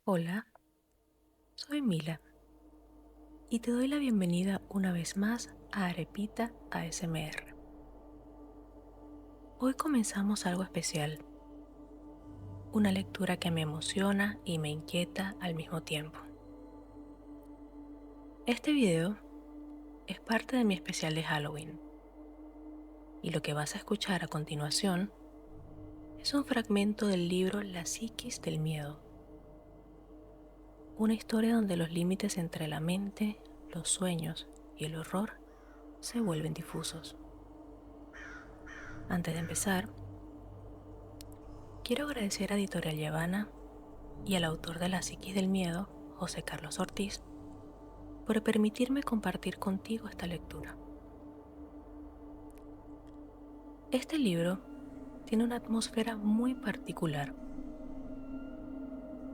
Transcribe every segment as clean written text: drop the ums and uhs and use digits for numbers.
Hola, soy Mila y te doy la bienvenida una vez más a Arepita ASMR. Hoy comenzamos algo especial, una lectura que me emociona y me inquieta al mismo tiempo. Este video es parte de mi especial de Halloween y lo que vas a escuchar a continuación es un fragmento del libro La psiquis del miedo, una historia donde los límites entre la mente, los sueños y el horror se vuelven difusos. Antes de empezar, quiero agradecer a Editorial Llevana y al autor de La psiquis del miedo, José Carlos Ortiz, por permitirme compartir contigo esta lectura. Este libro tiene una atmósfera muy particular.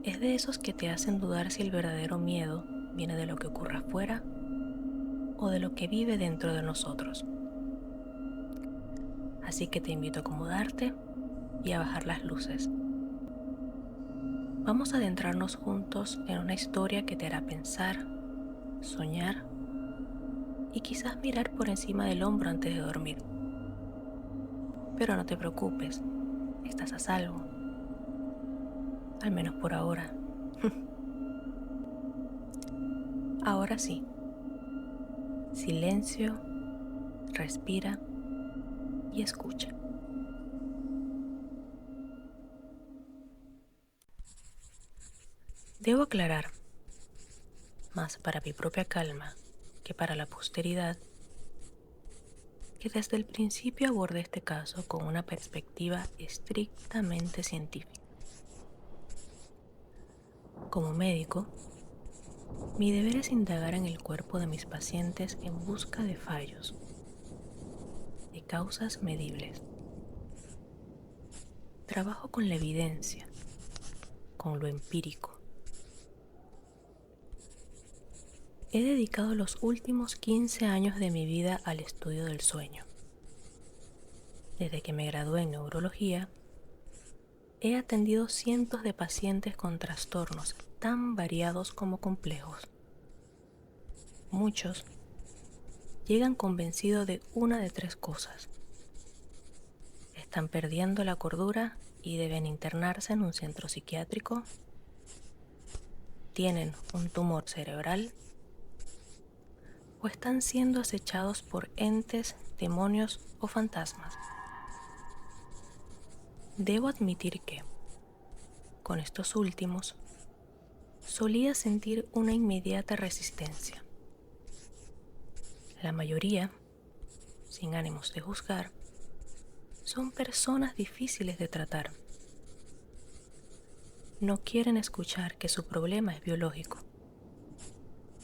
Es de esos que te hacen dudar si el verdadero miedo viene de lo que ocurre afuera o de lo que vive dentro de nosotros. Así que te invito a acomodarte y a bajar las luces. Vamos a adentrarnos juntos en una historia que te hará pensar, soñar y quizás mirar por encima del hombro antes de dormir. Pero no te preocupes, estás a salvo, al menos por ahora. Ahora sí, silencio, respira y escucha. Debo aclarar, más para mi propia calma que para la posteridad, que desde el principio abordé este caso con una perspectiva estrictamente científica. Como médico, mi deber es indagar en el cuerpo de mis pacientes en busca de fallos, de causas medibles. Trabajo con la evidencia, con lo empírico. He dedicado los últimos 15 años de mi vida al estudio del sueño. Desde que me gradué en neurología, he atendido cientos de pacientes con trastornos tan variados como complejos. Muchos llegan convencidos de una de tres cosas. Están perdiendo la cordura y deben internarse en un centro psiquiátrico. Tienen un tumor cerebral o están siendo acechados por entes, demonios o fantasmas. Debo admitir que, con estos últimos, solía sentir una inmediata resistencia. La mayoría, sin ánimos de juzgar, son personas difíciles de tratar. No quieren escuchar que su problema es biológico.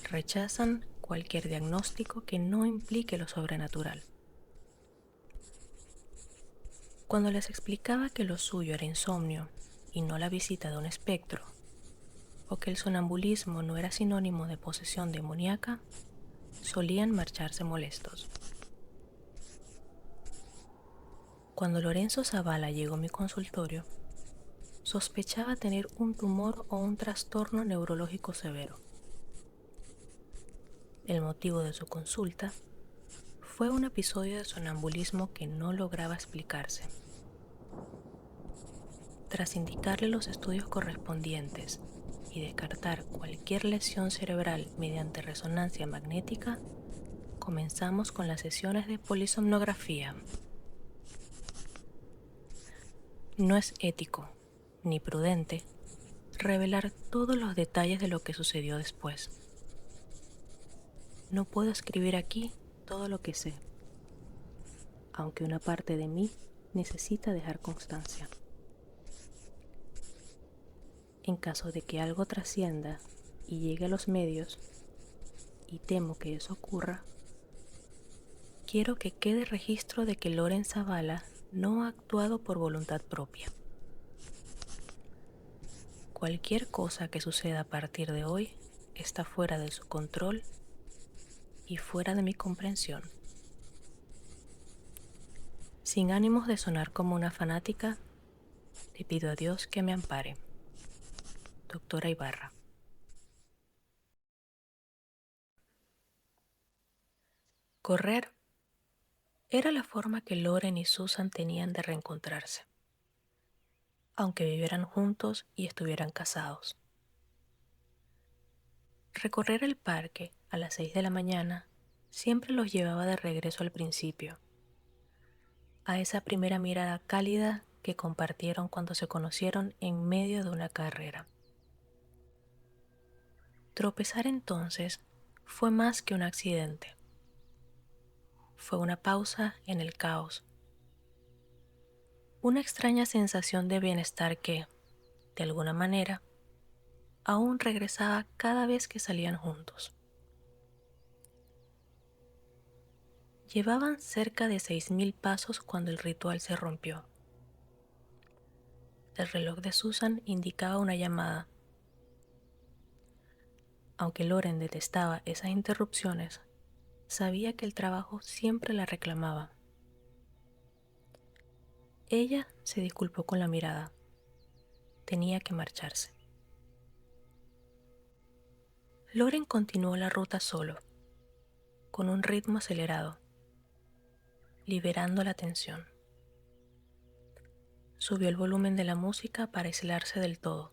Rechazan cualquier diagnóstico que no implique lo sobrenatural. Cuando les explicaba que lo suyo era insomnio y no la visita de un espectro, o que el sonambulismo no era sinónimo de posesión demoníaca, solían marcharse molestos. Cuando Lorenzo Zavala llegó a mi consultorio, sospechaba tener un tumor o un trastorno neurológico severo. El motivo de su consulta fue un episodio de sonambulismo que no lograba explicarse. Tras indicarle los estudios correspondientes y descartar cualquier lesión cerebral mediante resonancia magnética, comenzamos con las sesiones de polisomnografía. No es ético ni prudente revelar todos los detalles de lo que sucedió después. No puedo escribir aquí todo lo que sé, aunque una parte de mí necesita dejar constancia. En caso de que algo trascienda y llegue a los medios, y temo que eso ocurra, quiero que quede registro de que Loren Zavala no ha actuado por voluntad propia. Cualquier cosa que suceda a partir de hoy está fuera de su control y fuera de mi comprensión. Sin ánimos de sonar como una fanática, le pido a Dios que me ampare. Doctora Ibarra. Correr era la forma que Loren y Susan tenían de reencontrarse, aunque vivieran juntos y estuvieran casados. Recorrer el parque a las 6 de la mañana siempre los llevaba de regreso al principio, a esa primera mirada cálida que compartieron cuando se conocieron en medio de una carrera. Tropezar entonces fue más que un accidente. Fue una pausa en el caos. Una extraña sensación de bienestar que, de alguna manera, aún regresaba cada vez que salían juntos. Llevaban cerca de 6.000 pasos cuando el ritual se rompió. El reloj de Susan indicaba una llamada. Aunque Loren detestaba esas interrupciones, sabía que el trabajo siempre la reclamaba. Ella se disculpó con la mirada. Tenía que marcharse. Loren continuó la ruta solo, con un ritmo acelerado, liberando la tensión. Subió el volumen de la música para aislarse del todo.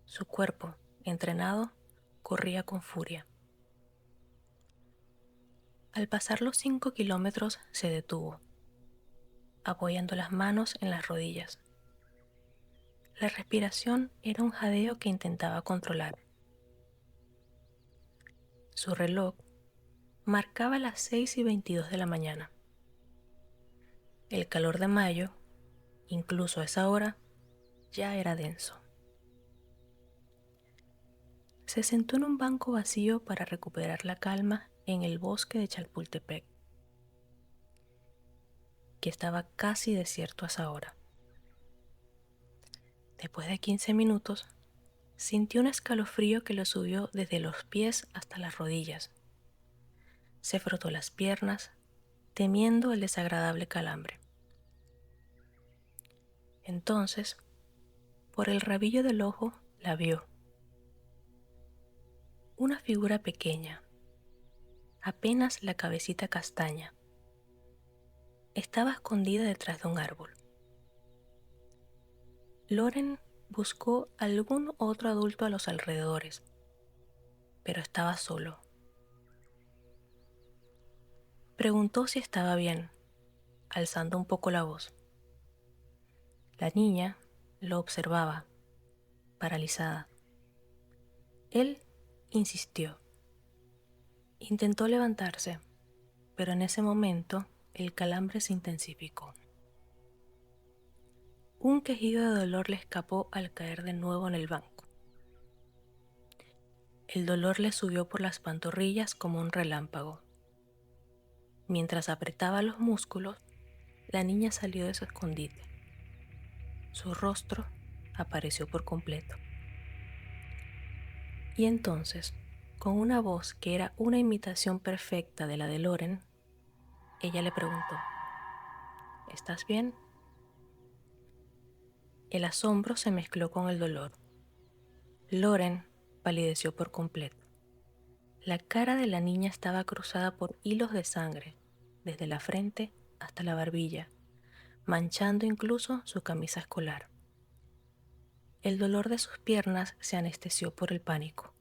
Su cuerpo, entrenado, corría con furia. Al pasar los 5 kilómetros se detuvo, apoyando las manos en las rodillas. La respiración era un jadeo que intentaba controlar. Su reloj marcaba las 6:22 de la mañana. El calor de mayo, incluso a esa hora, ya era denso. Se sentó en un banco vacío para recuperar la calma en el bosque de Chalpultepec, que estaba casi desierto a esa hora. Después de 15 minutos, sintió un escalofrío que lo subió desde los pies hasta las rodillas. Se frotó las piernas, temiendo el desagradable calambre. Entonces, por el rabillo del ojo, la vio. Una figura pequeña, apenas la cabecita castaña. Estaba escondida detrás de un árbol. Loren buscó algún otro adulto a los alrededores, pero estaba solo. Preguntó si estaba bien, alzando un poco la voz. La niña lo observaba, paralizada. Él insistió. Intentó levantarse, pero en ese momento el calambre se intensificó. Un quejido de dolor le escapó al caer de nuevo en el banco. El dolor le subió por las pantorrillas como un relámpago. Mientras apretaba los músculos, la niña salió de su escondite. Su rostro apareció por completo. Y entonces, con una voz que era una imitación perfecta de la de Loren, ella le preguntó: ¿estás bien? El asombro se mezcló con el dolor. Loren palideció por completo. La cara de la niña estaba cruzada por hilos de sangre, desde la frente hasta la barbilla, manchando incluso su camisa escolar. El dolor de sus piernas se anestesió por el pánico.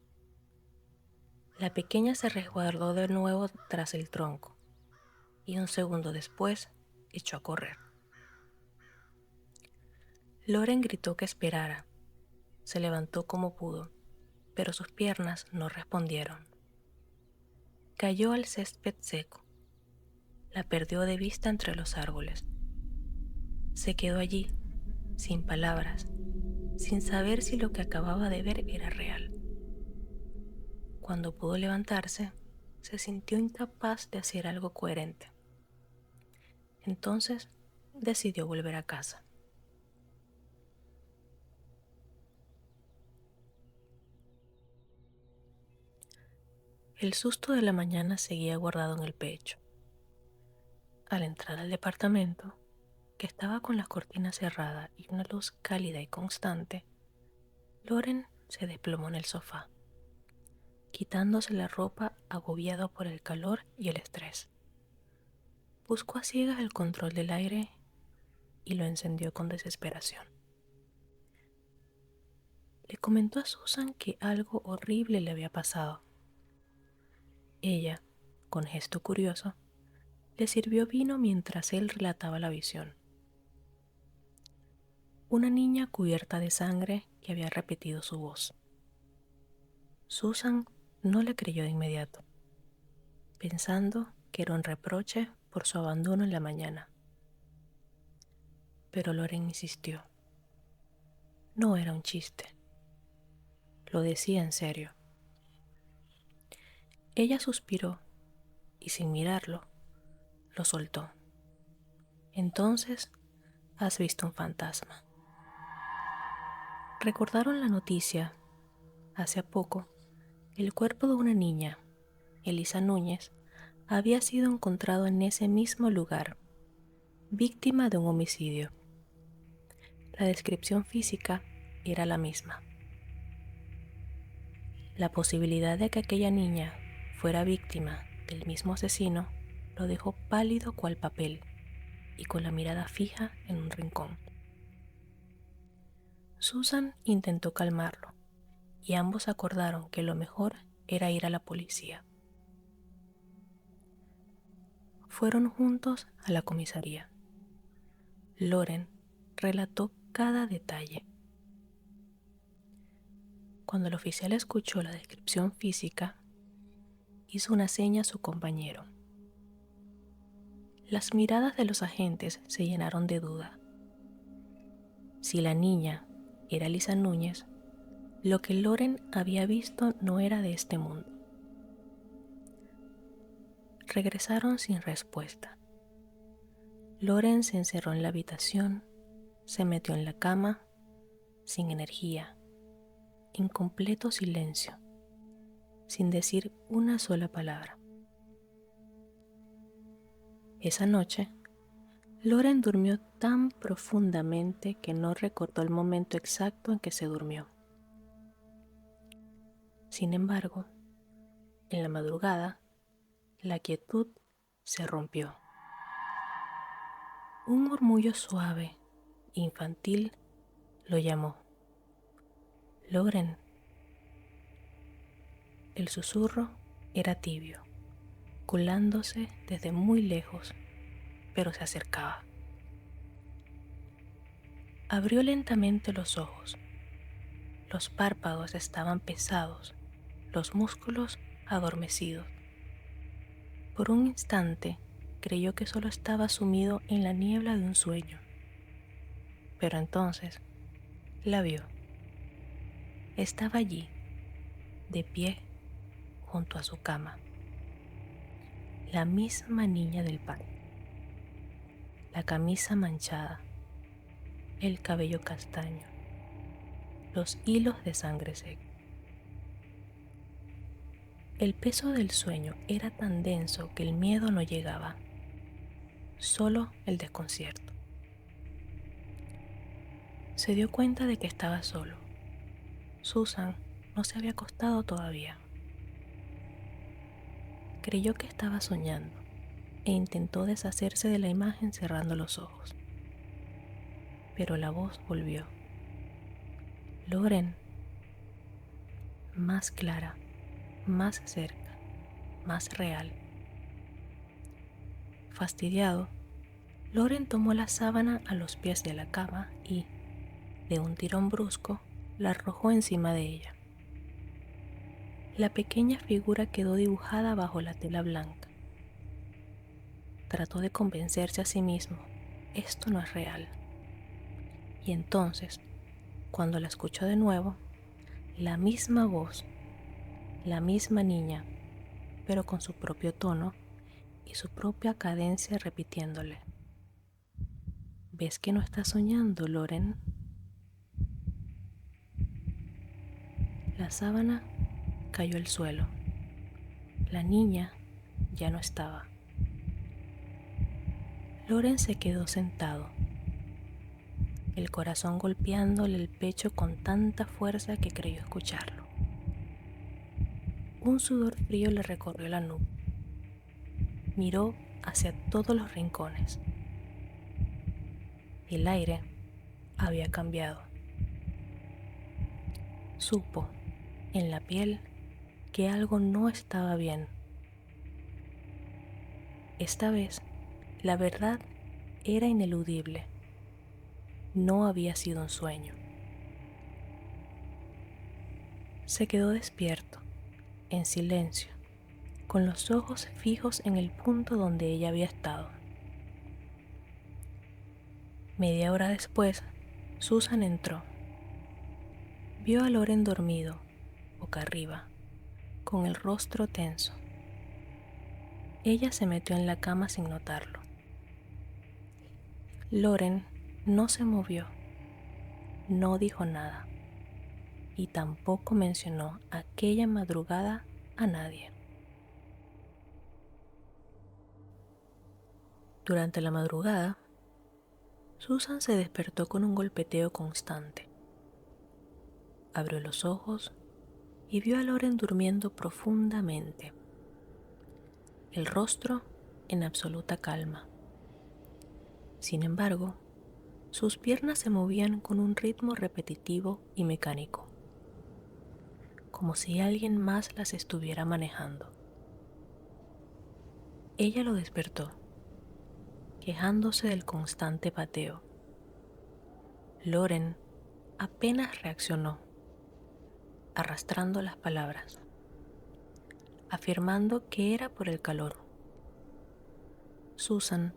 La pequeña se resguardó de nuevo tras el tronco y un segundo después echó a correr. Loren gritó que esperara. Se levantó como pudo, pero sus piernas no respondieron. Cayó al césped seco. La perdió de vista entre los árboles. Se quedó allí, sin palabras, sin saber si lo que acababa de ver era real. Cuando pudo levantarse, se sintió incapaz de hacer algo coherente. Entonces, decidió volver a casa. El susto de la mañana seguía guardado en el pecho. Al entrar al departamento, que estaba con las cortinas cerradas y una luz cálida y constante, Loren se desplomó en el sofá, quitándose la ropa agobiado por el calor y el estrés. Buscó a ciegas el control del aire y lo encendió con desesperación. Le comentó a Susan que algo horrible le había pasado. Ella, con gesto curioso, le sirvió vino mientras él relataba la visión. Una niña cubierta de sangre que había repetido su voz. Susan no le creyó de inmediato, pensando que era un reproche por su abandono en la mañana. Pero Loren insistió. No era un chiste. Lo decía en serio. Ella suspiró y sin mirarlo, lo soltó. Entonces, has visto un fantasma. Recordaron la noticia. Hace poco, el cuerpo de una niña, Elisa Núñez, había sido encontrado en ese mismo lugar, víctima de un homicidio. La descripción física era la misma. La posibilidad de que aquella niña fuera víctima del mismo asesino lo dejó pálido cual papel y con la mirada fija en un rincón. Susan intentó calmarlo y ambos acordaron que lo mejor era ir a la policía. Fueron juntos a la comisaría. Loren relató cada detalle. Cuando el oficial escuchó la descripción física, hizo una seña a su compañero. Las miradas de los agentes se llenaron de duda. Si la niña era Elisa Núñez, lo que Loren había visto no era de este mundo. Regresaron sin respuesta. Loren se encerró en la habitación, se metió en la cama, sin energía, en completo silencio, sin decir una sola palabra. Esa noche, Loren durmió tan profundamente que no recordó el momento exacto en que se durmió. Sin embargo, en la madrugada, la quietud se rompió. Un murmullo suave, infantil, lo llamó. Loren. El susurro era tibio, colándose desde muy lejos, pero se acercaba. Abrió lentamente los ojos. Los párpados estaban pesados, los músculos adormecidos. Por un instante creyó que solo estaba sumido en la niebla de un sueño. Pero entonces la vio. Estaba allí, de pie, junto a su cama. La misma niña del parque. La camisa manchada, el cabello castaño, los hilos de sangre seca. El peso del sueño era tan denso que el miedo no llegaba, solo el desconcierto. Se dio cuenta de que estaba solo. Susan no se había acostado todavía. Creyó que estaba soñando e intentó deshacerse de la imagen cerrando los ojos. Pero la voz volvió. Loren. Más clara, más cerca, más real. Fastidiado, Loren tomó la sábana a los pies de la cama y, de un tirón brusco, la arrojó encima de ella. La pequeña figura quedó dibujada bajo la tela blanca. Trató de convencerse a sí mismo, esto no es real. Y entonces, cuando la escuchó de nuevo, la misma voz, la misma niña, pero con su propio tono y su propia cadencia repitiéndole: ¿ves que no estás soñando, Loren? La sábana cayó al suelo. La niña ya no estaba. Loren se quedó sentado. el corazón golpeándole el pecho con tanta fuerza que creyó escucharlo. Un sudor frío le recorrió la nuca. Miró hacia todos los rincones. El aire había cambiado. Supo, en la piel, que algo no estaba bien. Esta vez, la verdad era ineludible. No había sido un sueño. Se quedó despierto, en silencio, con los ojos fijos en el punto donde ella había estado. Media hora después, Susan entró. Vio a Loren dormido, boca arriba, con el rostro tenso. Ella se metió en la cama sin notarlo. Loren no se movió, no dijo nada y tampoco mencionó aquella madrugada a nadie. Durante la madrugada, Susan se despertó con un golpeteo constante. Abrió los ojos y vio a Loren durmiendo profundamente, el rostro en absoluta calma. Sin embargo, sus piernas se movían con un ritmo repetitivo y mecánico, como si alguien más las estuviera manejando. Ella lo despertó, quejándose del constante pateo. Loren apenas reaccionó, arrastrando las palabras, afirmando que era por el calor. Susan,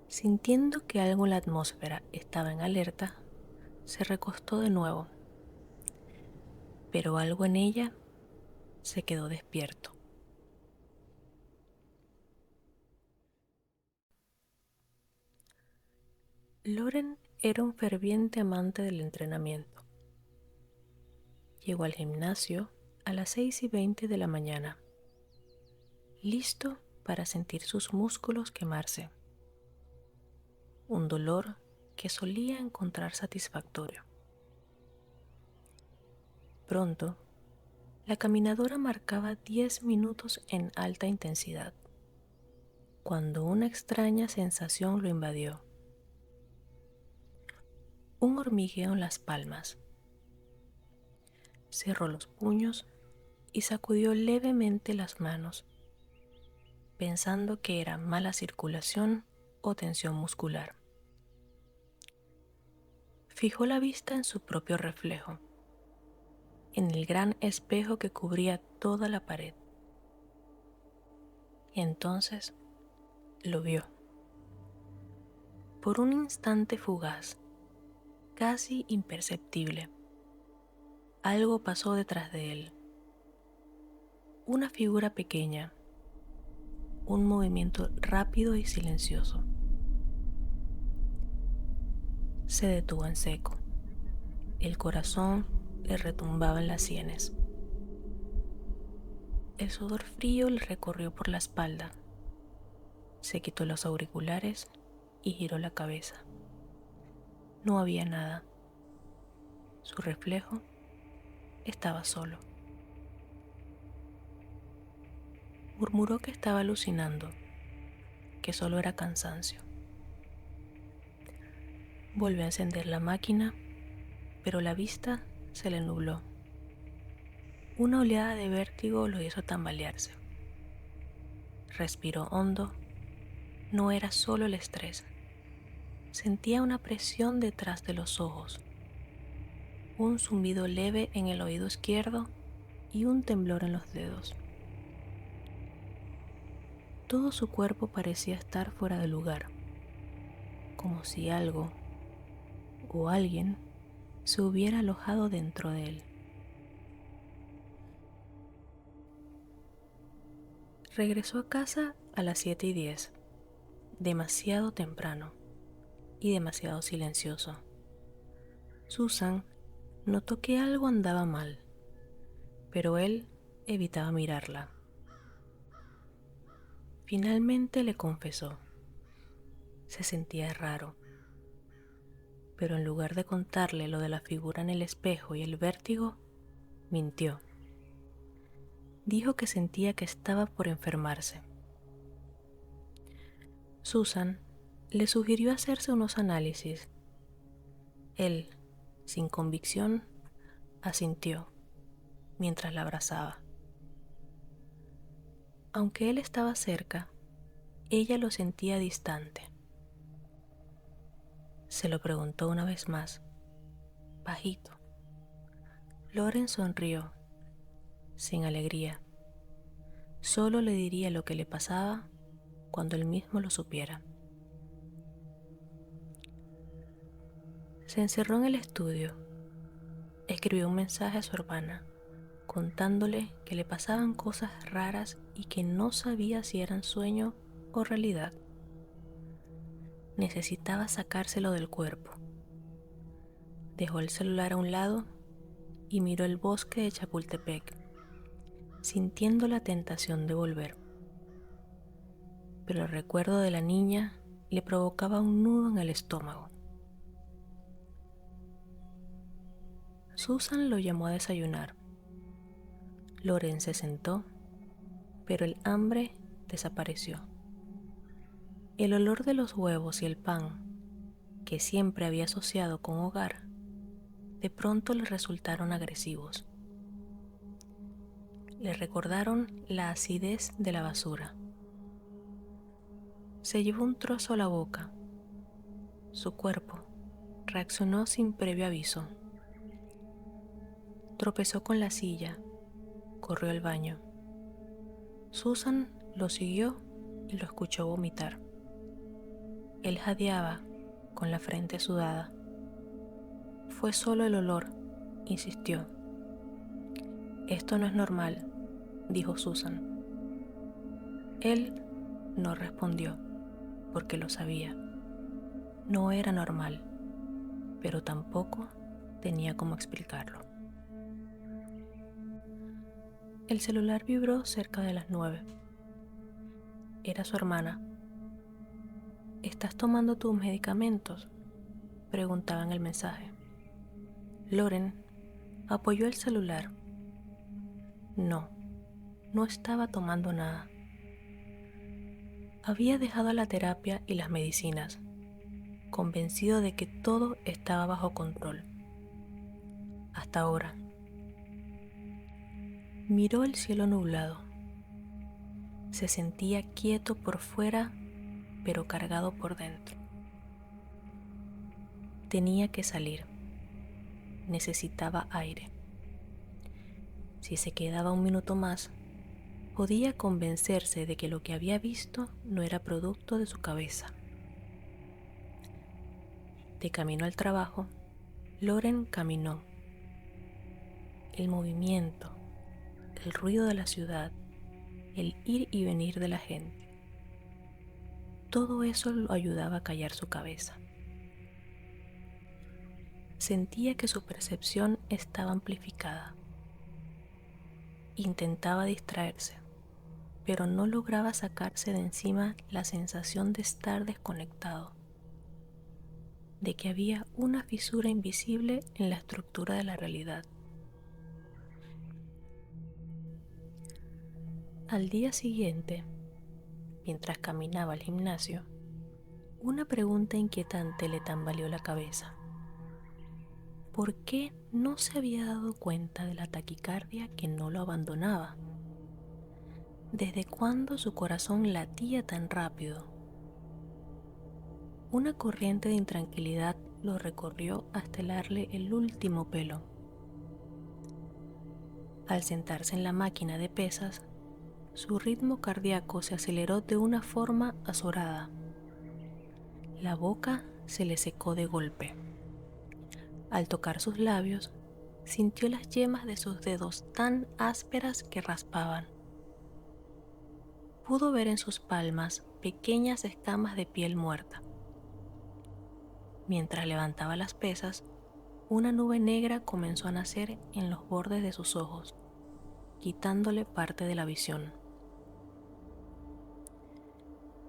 sintiendo que algo en la atmósfera estaba en alerta, se recostó de nuevo, pero algo en ella se quedó despierto. Loren era un ferviente amante del entrenamiento. Llegó al gimnasio a las 6:20 de la mañana, listo para sentir sus músculos quemarse, un dolor que solía encontrar satisfactorio. Pronto, la caminadora marcaba 10 minutos en alta intensidad, cuando una extraña sensación lo invadió. Un hormigueo en las palmas. Cerró los puños y sacudió levemente las manos, pensando que era mala circulación o tensión muscular. Fijó la vista en su propio reflejo, en el gran espejo que cubría toda la pared. Y entonces lo vio. Por un instante fugaz, casi imperceptible, algo pasó detrás de él. Una figura pequeña, un movimiento rápido y silencioso. Se detuvo en seco. El corazón le retumbaba en las sienes. El sudor frío le recorrió por la espalda. Se quitó los auriculares y giró la cabeza. No había nada. Su reflejo estaba solo. Murmuró que estaba alucinando, que solo era cansancio. Volvió a encender la máquina, pero la vista se le nubló. Una oleada de vértigo lo hizo tambalearse. Respiró hondo. No era solo el estrés. Sentía una presión detrás de los ojos, un zumbido leve en el oído izquierdo y un temblor en los dedos. Todo su cuerpo parecía estar fuera de lugar, como si algo o alguien se hubiera alojado dentro de él. Regresó a casa a las 7:10, demasiado temprano y demasiado silencioso. Susan notó que algo andaba mal, pero él evitaba mirarla. Finalmente le confesó. Se sentía raro, pero en lugar de contarle lo de la figura en el espejo y el vértigo, mintió. Dijo que sentía que estaba por enfermarse. Susan le sugirió hacerse unos análisis. Él, sin convicción, asintió mientras la abrazaba. Aunque él estaba cerca, ella lo sentía distante. Se lo preguntó una vez más, bajito. Loren sonrió, sin alegría. Solo le diría lo que le pasaba cuando él mismo lo supiera. Se encerró en el estudio. Escribió un mensaje a su hermana, contándole que le pasaban cosas raras y que no sabía si eran sueño o realidad. Necesitaba sacárselo del cuerpo. Dejó el celular a un lado y miró el bosque de Chapultepec, sintiendo la tentación de volver. Pero el recuerdo de la niña le provocaba un nudo en el estómago. Susan lo llamó a desayunar. Loren se sentó, pero el hambre desapareció. El olor de los huevos y el pan, que siempre había asociado con hogar, de pronto le resultaron agresivos. Le recordaron la acidez de la basura. Se llevó un trozo a la boca. Su cuerpo reaccionó sin previo aviso. Tropezó con la silla, corrió al baño. Susan lo siguió y lo escuchó vomitar. Él jadeaba con la frente sudada. Fue solo el olor, insistió. Esto no es normal, dijo Susan. Él no respondió, porque lo sabía. No era normal, pero tampoco tenía cómo explicarlo. El celular vibró cerca de las 9. Era su hermana. ¿Estás tomando tus medicamentos?, preguntaba en el mensaje. Loren apoyó el celular. No, no estaba tomando nada. Había dejado la terapia y las medicinas, convencido de que todo estaba bajo control. Hasta ahora. Miró el cielo nublado. Se sentía quieto por fuera, pero cargado por dentro. Tenía que salir. Necesitaba aire. Si se quedaba un minuto más, podía convencerse de que lo que había visto no era producto de su cabeza. De camino al trabajo, Loren caminó. El movimiento, el ruido de la ciudad, el ir y venir de la gente, todo eso lo ayudaba a callar su cabeza. Sentía que su percepción estaba amplificada. Intentaba distraerse, pero no lograba sacarse de encima la sensación de estar desconectado, de que había una fisura invisible en la estructura de la realidad. Al día siguiente, mientras caminaba al gimnasio, una pregunta inquietante le tambaleó la cabeza. ¿Por qué no se había dado cuenta de la taquicardia que no lo abandonaba? ¿Desde cuándo su corazón latía tan rápido? Una corriente de intranquilidad lo recorrió hasta helarle el último pelo. Al sentarse en la máquina de pesas, su ritmo cardíaco se aceleró de una forma azorada. La boca se le secó de golpe. Al tocar sus labios, sintió las yemas de sus dedos tan ásperas que raspaban. Pudo ver en sus palmas pequeñas escamas de piel muerta. Mientras levantaba las pesas, una nube negra comenzó a nacer en los bordes de sus ojos, quitándole parte de la visión.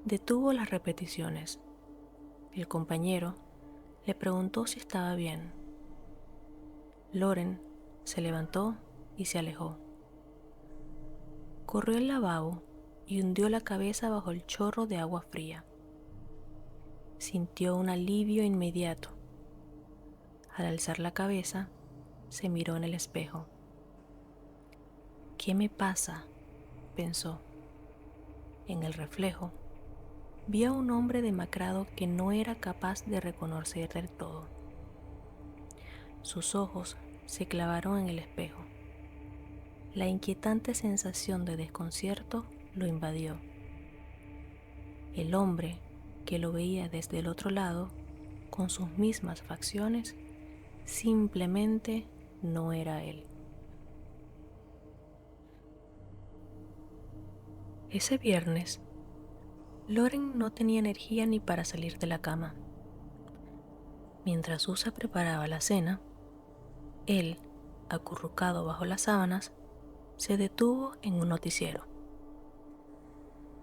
Detuvo las repeticiones. El compañero Le preguntó si estaba bien. Loren se levantó y se alejó. Corrió al lavabo y hundió la cabeza bajo el chorro de agua fría. Sintió un alivio inmediato. Al alzar la cabeza, se miró en el espejo. ¿Qué me pasa?, pensó. En el reflejo, vio a un hombre demacrado que no era capaz de reconocer del todo. Sus ojos se clavaron en el espejo. La inquietante sensación de desconcierto lo invadió. El hombre, que lo veía desde el otro lado, con sus mismas facciones, simplemente no era él. Ese viernes, Loren no tenía energía ni para salir de la cama. Mientras Susa preparaba la cena, él, acurrucado bajo las sábanas, se detuvo en un noticiero.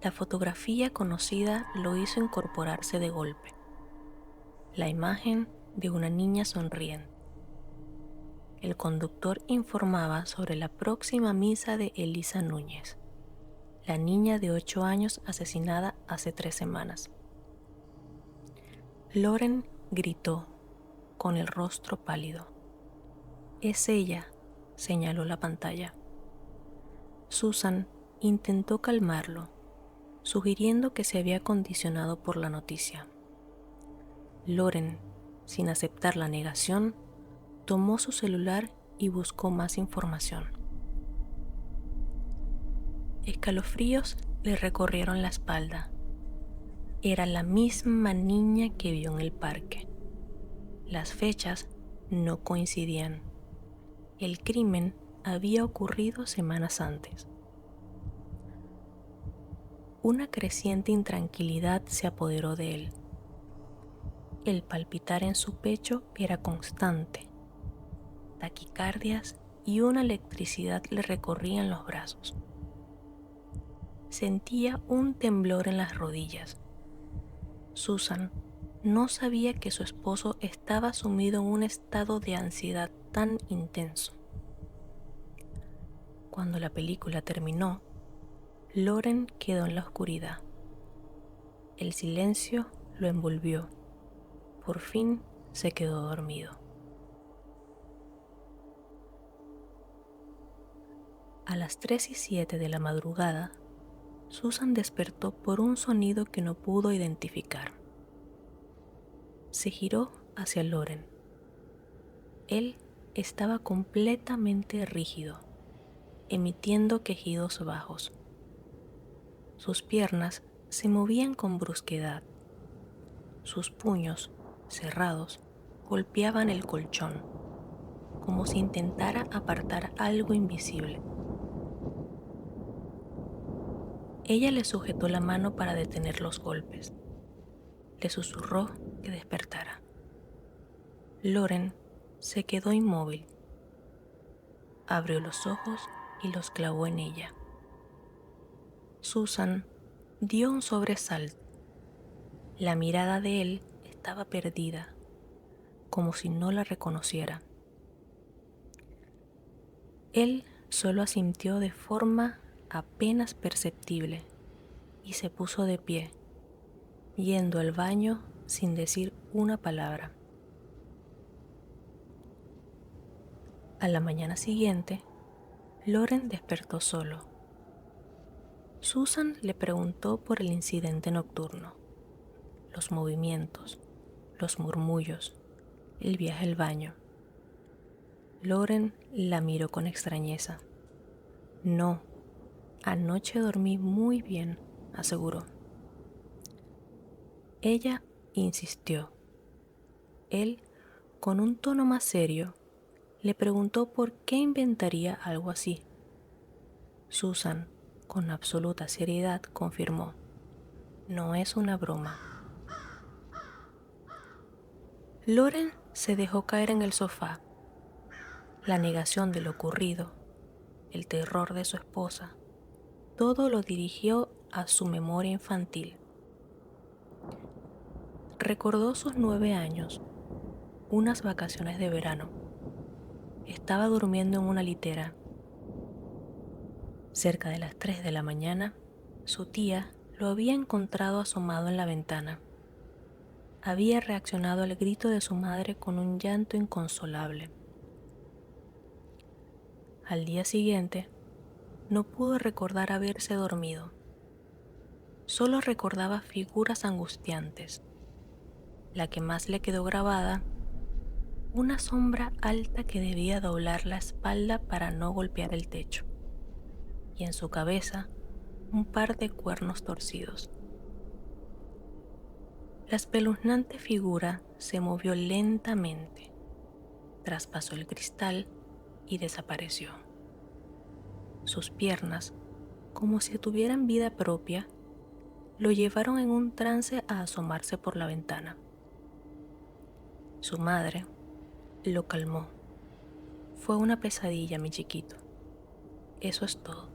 La fotografía conocida lo hizo incorporarse de golpe. La imagen de una niña sonriente. El conductor informaba sobre la próxima misa de Elisa Núñez, la niña de 8 años asesinada hace 3 semanas. Loren gritó, con el rostro pálido. «Es ella», señaló la pantalla. Susan intentó calmarlo, sugiriendo que se había condicionado por la noticia. Loren, sin aceptar la negación, tomó su celular y buscó más información. Escalofríos le recorrieron la espalda. Era la misma niña que vio en el parque. Las fechas no coincidían. El crimen había ocurrido semanas antes. Una creciente intranquilidad se apoderó de él. El palpitar en su pecho era constante. Taquicardias y una electricidad le recorrían los brazos. Sentía un temblor en las rodillas. Susan no sabía que su esposo estaba sumido en un estado de ansiedad tan intenso. Cuando la película terminó, Loren quedó en la oscuridad. El silencio lo envolvió. Por fin se quedó dormido. A las 3:07 de la madrugada, Susan despertó por un sonido que no pudo identificar. Se giró hacia Loren. Él estaba completamente rígido, emitiendo quejidos bajos. Sus piernas se movían con brusquedad. Sus puños, cerrados, golpeaban el colchón, como si intentara apartar algo invisible. Ella le sujetó la mano para detener los golpes. Le susurró que despertara. Loren se quedó inmóvil. Abrió los ojos y los clavó en ella. Susan dio un sobresalto. La mirada de él estaba perdida, como si no la reconociera. Él solo asintió de forma apenas perceptible y se puso de pie, yendo al baño sin decir una palabra. A la mañana siguiente, Loren despertó solo. Susan le preguntó por el incidente nocturno, los movimientos, los murmullos, el viaje al baño. Loren la miró con extrañeza. «No, anoche dormí muy bien», aseguró. Ella insistió. Él, con un tono más serio, le preguntó por qué inventaría algo así. Susan, con absoluta seriedad, confirmó: «No es una broma». Loren se dejó caer en el sofá. La negación de lo ocurrido, el terror de su esposa, todo lo dirigió a su memoria infantil. Recordó sus 9 años, unas vacaciones de verano. Estaba durmiendo en una litera. Cerca de las 3 de la mañana, su tía lo había encontrado asomado en la ventana. Había reaccionado al grito de su madre con un llanto inconsolable. Al día siguiente, no pudo recordar haberse dormido. Solo recordaba figuras angustiantes. La que más le quedó grabada, una sombra alta que debía doblar la espalda para no golpear el techo, y en su cabeza un par de cuernos torcidos. La espeluznante figura se movió lentamente, traspasó el cristal y desapareció. Sus piernas, como si tuvieran vida propia, lo llevaron en un trance a asomarse por la ventana. Su madre lo calmó. Fue una pesadilla, mi chiquito. Eso es todo.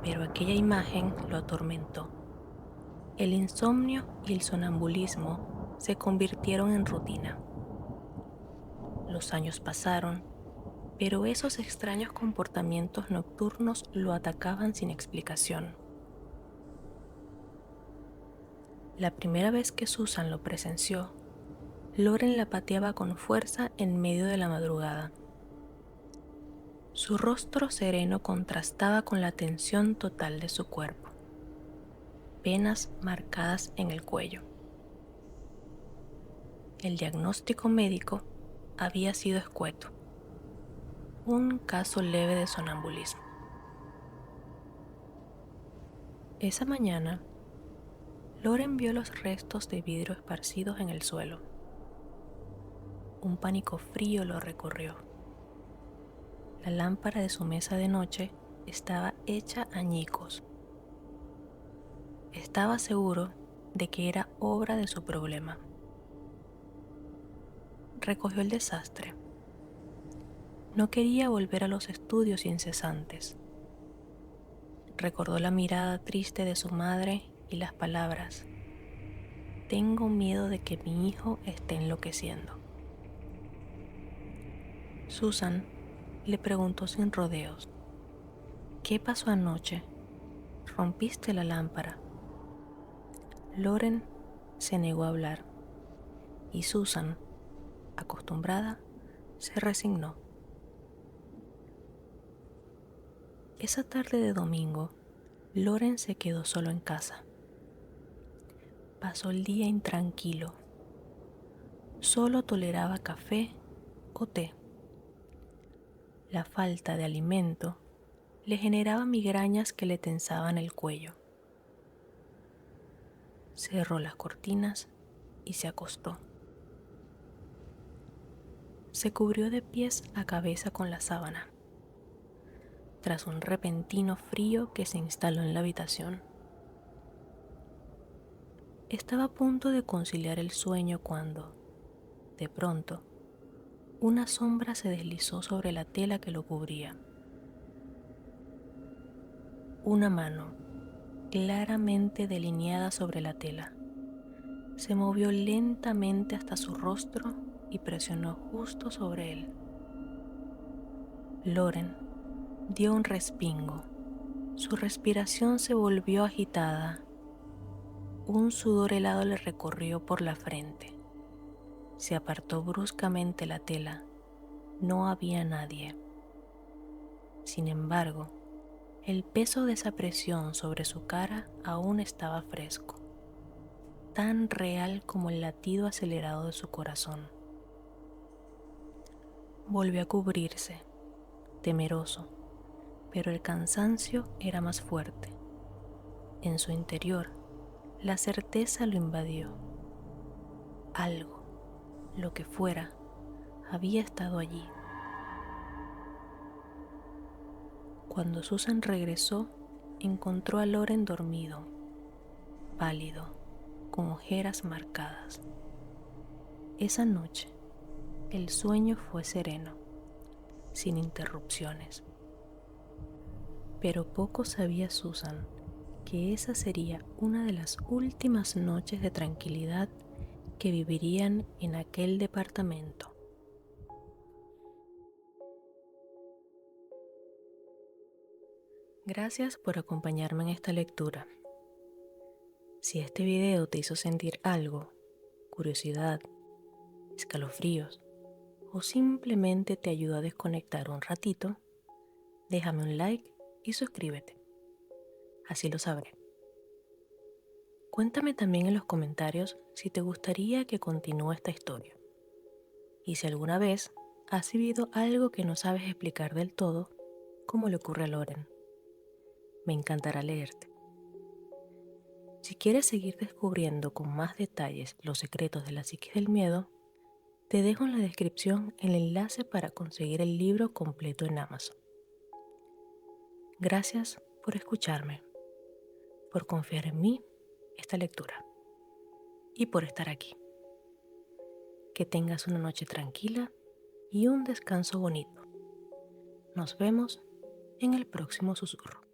Pero aquella imagen lo atormentó. El insomnio y el sonambulismo se convirtieron en rutina. Los años pasaron, pero esos extraños comportamientos nocturnos lo atacaban sin explicación. La primera vez que Susan lo presenció, Loren la pateaba con fuerza en medio de la madrugada. Su rostro sereno contrastaba con la tensión total de su cuerpo, venas marcadas en el cuello. El diagnóstico médico había sido escueto: un caso leve de sonambulismo. Esa mañana, Loren vio los restos de vidrio esparcidos en el suelo. Un pánico frío lo recorrió. La lámpara de su mesa de noche estaba hecha añicos. Estaba seguro de que era obra de su problema. Recogió el desastre. No quería volver a los estudios incesantes. Recordó la mirada triste de su madre y las palabras: tengo miedo de que mi hijo esté enloqueciendo. Susan le preguntó sin rodeos: ¿qué pasó anoche? ¿Rompiste la lámpara? Loren se negó a hablar, y Susan, acostumbrada, se resignó. Esa tarde de domingo, Loren se quedó solo en casa. Pasó el día intranquilo. Solo toleraba café o té. La falta de alimento le generaba migrañas que le tensaban el cuello. Cerró las cortinas y se acostó. Se cubrió de pies a cabeza con la sábana, tras un repentino frío que se instaló en la habitación. Estaba a punto de conciliar el sueño cuando, de pronto, una sombra se deslizó sobre la tela que lo cubría. Una mano, claramente delineada sobre la tela, se movió lentamente hasta su rostro y presionó justo sobre él. Loren dio un respingo. Su respiración se volvió agitada. Un sudor helado le recorrió por la frente. Se apartó bruscamente la tela. No había nadie. Sin embargo, el peso de esa presión sobre su cara aún estaba fresco, tan real como el latido acelerado de su corazón. Volvió a cubrirse, temeroso, pero el cansancio era más fuerte. En su interior, la certeza lo invadió. Algo, lo que fuera, había estado allí. Cuando Susan regresó, encontró a Loren dormido, pálido, con ojeras marcadas. Esa noche, el sueño fue sereno, sin interrupciones. Pero poco sabía Susan que esa sería una de las últimas noches de tranquilidad que vivirían en aquel departamento. Gracias por acompañarme en esta lectura. Si este video te hizo sentir algo, curiosidad, escalofríos o simplemente te ayudó a desconectar un ratito, déjame un like y suscríbete. Así lo sabré. Cuéntame también en los comentarios si te gustaría que continúe esta historia. Y si alguna vez has vivido algo que no sabes explicar del todo, como le ocurre a Loren. Me encantará leerte. Si quieres seguir descubriendo con más detalles los secretos de la psique del miedo, te dejo en la descripción el enlace para conseguir el libro completo en Amazon. Gracias por escucharme, por confiar en mí, esta lectura, y por estar aquí. Que tengas una noche tranquila y un descanso bonito. Nos vemos en el próximo susurro.